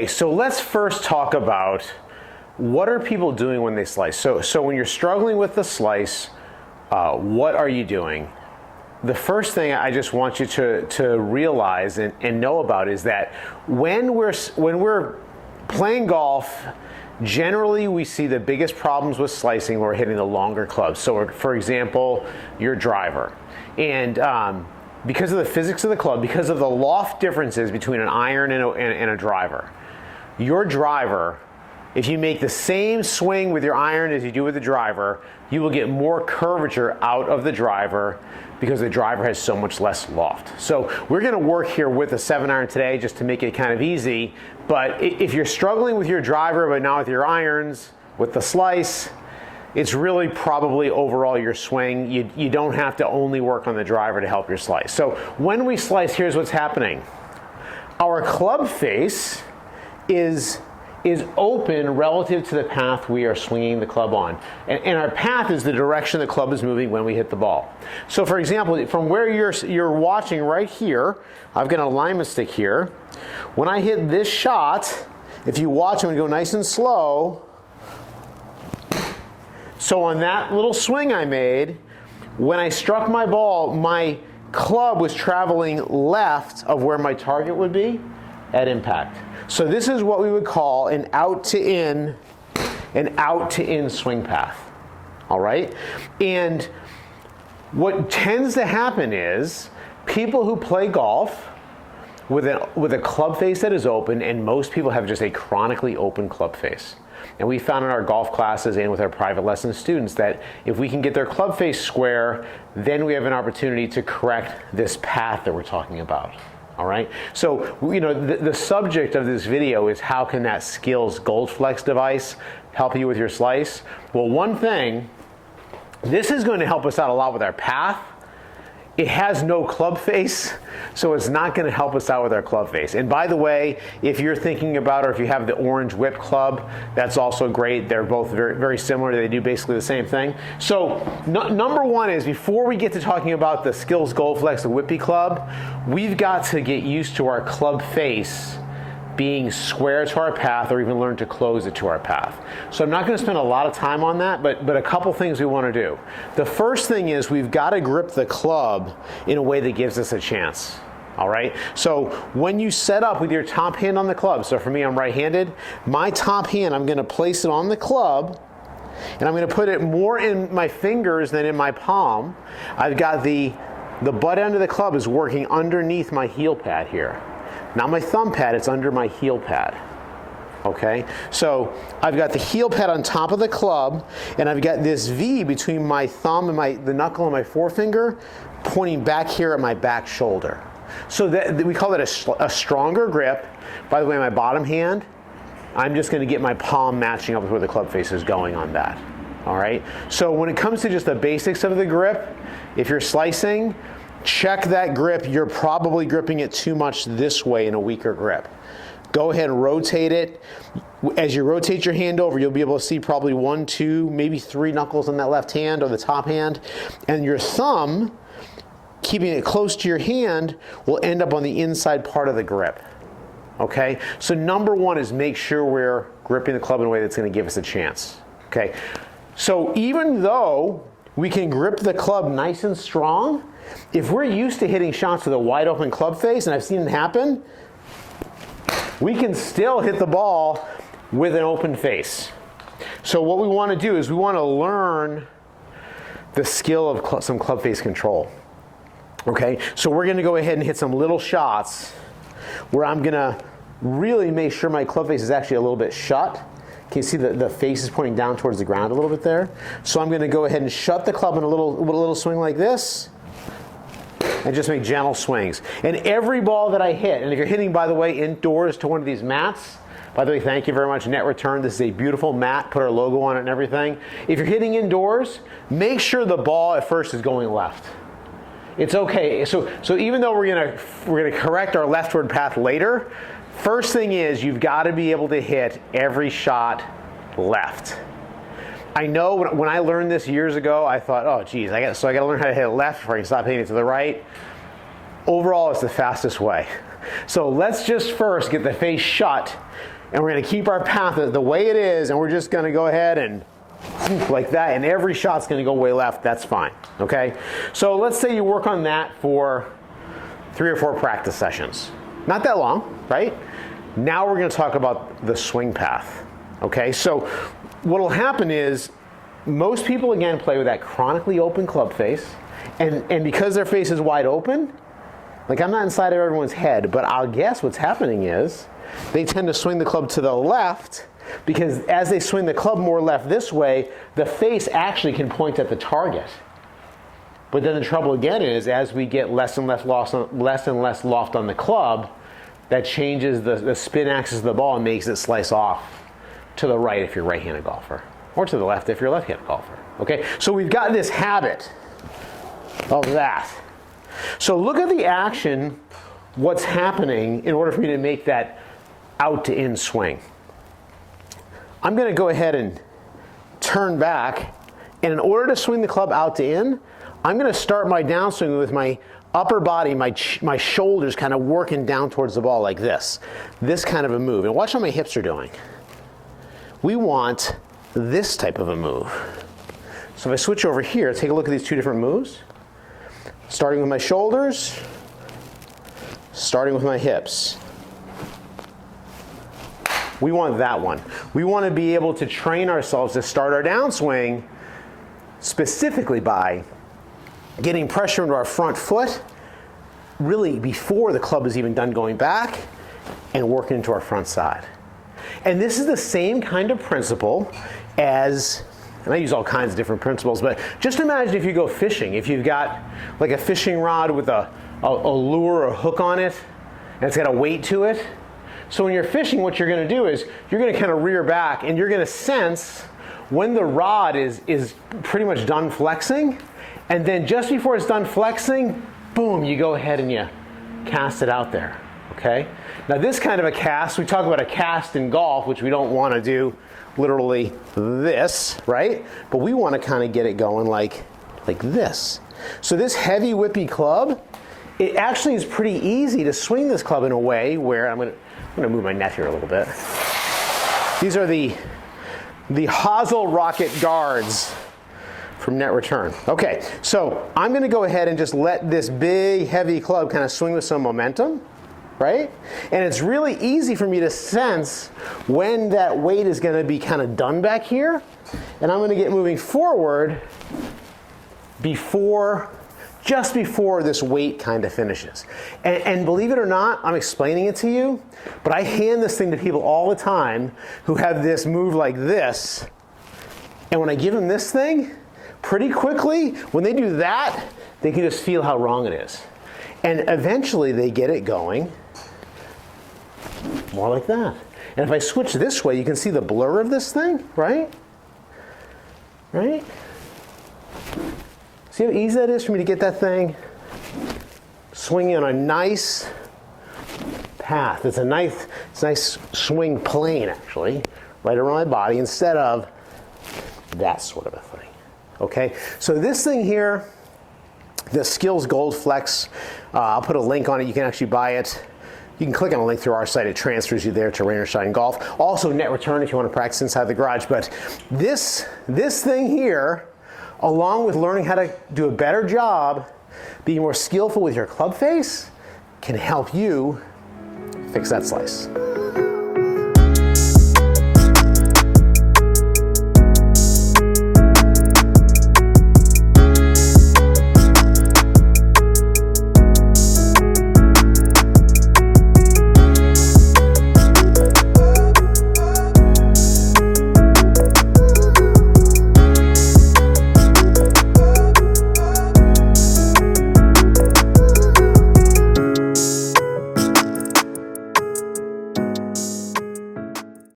so let's first talk about what are people doing when they slice. So when you're struggling with the slice, what are you doing? The first thing I just want you to realize and know about is that when we're playing golf, generally we see the biggest problems with slicing when we're hitting the longer clubs. So for example, your driver. And because of the physics of the club, because of the loft differences between an iron and a driver, your driver, if you make the same swing with your iron as you do with the driver, you will get more curvature out of the driver because the driver has so much less loft. So we're going to work here with a 7-iron today just to make it kind of easy. But if you're struggling with your driver but not with your irons, with the slice, it's really probably overall your swing. You don't have to only work on the driver to help your slice. So when we slice, here's what's happening. Our club face is open relative to the path we are swinging the club on. And our path is the direction the club is moving when we hit the ball. So for example, from where you're watching right here, I've got an alignment stick here. When I hit this shot, if you watch, I'm going to go nice and slow. So on that little swing I made, when I struck my ball, my club was traveling left of where my target would be at impact. So this is what we would call an out to in swing path. All right? And what tends to happen is people who play golf with a club face that is open, and most people have just a chronically open club face. And we found in our golf classes and with our private lesson students that if we can get their club face square, then we have an opportunity to correct this path that we're talking about. All right, so the subject of this video is how can that SKLZ Gold Flex device help you with your slice? Well, one thing, this is going to help us out a lot with our path. It has no club face, so it's not going to help us out with our club face. And by the way, if you're thinking about, or if you have the orange whip club, that's also great. They're both very, very similar. They do basically the same thing. So number one is, before we get to talking about the SKLZ Gold Flex, the whippy club, we've got to get used to our club face being square to our path, or even learn to close it to our path. So I'm not going to spend a lot of time on that, but a couple things we want to do. The first thing is we've got to grip the club in a way that gives us a chance. All right, so when you set up with your top hand on the club, so for me, I'm right-handed, my top hand, I'm going to place it on the club, and I'm going to put it more in my fingers than in my palm. I've got the butt end of the club is working underneath my heel pad here. Not my thumb pad, it's under my heel pad. Okay, so I've got the heel pad on top of the club, and I've got this V between my thumb and the knuckle and my forefinger pointing back here at my back shoulder. So we call that a stronger grip. By the way, my bottom hand, I'm just going to get my palm matching up with where the club face is going on that. All right, so when it comes to just the basics of the grip, if you're slicing, check that grip. You're probably gripping it too much this way in a weaker grip. Go ahead and rotate it. As you rotate your hand over, you'll be able to see probably 1, 2, maybe 3 knuckles on that left hand or the top hand. And your thumb, keeping it close to your hand, will end up on the inside part of the grip. Okay? So number one is make sure we're gripping the club in a way that's going to give us a chance. Okay? So even though we can grip the club nice and strong, if we're used to hitting shots with a wide open club face, and I've seen it happen, we can still hit the ball with an open face. So what we want to do is we want to learn the skill of some club face control. Okay, so we're going to go ahead and hit some little shots where I'm going to really make sure my club face is actually a little bit shut. Can you see the face is pointing down towards the ground a little bit there? So I'm going to go ahead and shut the club in a little swing like this, and just make gentle swings. And every ball that I hit, and if you're hitting, by the way, indoors to one of these mats, by the way, thank you very much, Net Return. This is a beautiful mat, put our logo on it and everything. If you're hitting indoors, make sure the ball at first is going left. It's okay. So even though we're gonna correct our leftward path later, first thing is you've got to be able to hit every shot left. I know when I learned this years ago, I thought, oh geez, I got to learn how to hit it left before I can stop hitting it to the right. Overall, it's the fastest way. So let's just first get the face shut. and we're going to keep our path the way it is, and we're just going to go ahead and like that, and every shot's going to go way left. That's fine, okay? So let's say you work on that for 3 or 4 practice sessions. Not that long, right? Now we're going to talk about the swing path, okay? So what will happen is most people, again, play with that chronically open club face, and because their face is wide open, like I'm not inside of everyone's head, but I'll guess what's happening is they tend to swing the club to the left, because as they swing the club more left this way, the face actually can point at the target. But then the trouble again is, as we get less and less loft on the club, that changes the spin axis of the ball and makes it slice off to the right if you're a right-handed golfer, or to the left if you're a left-handed golfer. Okay, so we've got this habit of that. So look at the action, what's happening in order for me to make that out to in swing. I'm going to go ahead and turn back, and in order to swing the club out to in, I'm going to start my downswing with my upper body, my shoulders kind of working down towards the ball like this kind of a move. And watch how my hips are doing. We want this type of a move. So if I switch over here, take a look at these 2 different moves. Starting with my shoulders, starting with my hips. We want that one. We want to be able to train ourselves to start our downswing specifically by getting pressure into our front foot really before the club is even done going back, and working into our front side. And this is the same kind of principle as, and I use all kinds of different principles, but just imagine if you go fishing, if you've got like a fishing rod with a lure or a hook on it, and it's got a weight to it. So when you're fishing, what you're going to do is you're going to kind of rear back, and you're going to sense when the rod is pretty much done flexing, and then just before it's done flexing, boom, you go ahead and you cast it out there, okay? Now this kind of a cast, we talk about a cast in golf, which we don't want to do literally this, right? But we want to kind of get it going like this. So this heavy whippy club, it actually is pretty easy to swing this club in a way where I'm going to move my net here a little bit. These are the Hazel Rocket guards from net return. Okay, so I'm going to go ahead and just let this big heavy club kind of swing with some momentum, right? And it's really easy for me to sense when that weight is going to be kind of done back here, and I'm going to get moving forward just before this weight kind of finishes. And believe it or not, I'm explaining it to you, but I hand this thing to people all the time who have this move like this, and when I give them this thing, pretty quickly, when they do that, they can just feel how wrong it is. And eventually they get it going more like that. And if I switch this way, you can see the blur of this thing, right? Right? See how easy that is for me to get that thing swinging on a nice path. It's a nice swing plane, actually, right around my body, instead of that sort of a thing. Okay, so this thing here, the Skills Gold Flex, I'll put a link on it. You can actually buy it. You can click on a link through our site. It transfers you there to Rain or Shine Golf. Also net return if you want to practice inside the garage. But this thing here, along with learning how to do a better job, being more skillful with your club face, can help you fix that slice.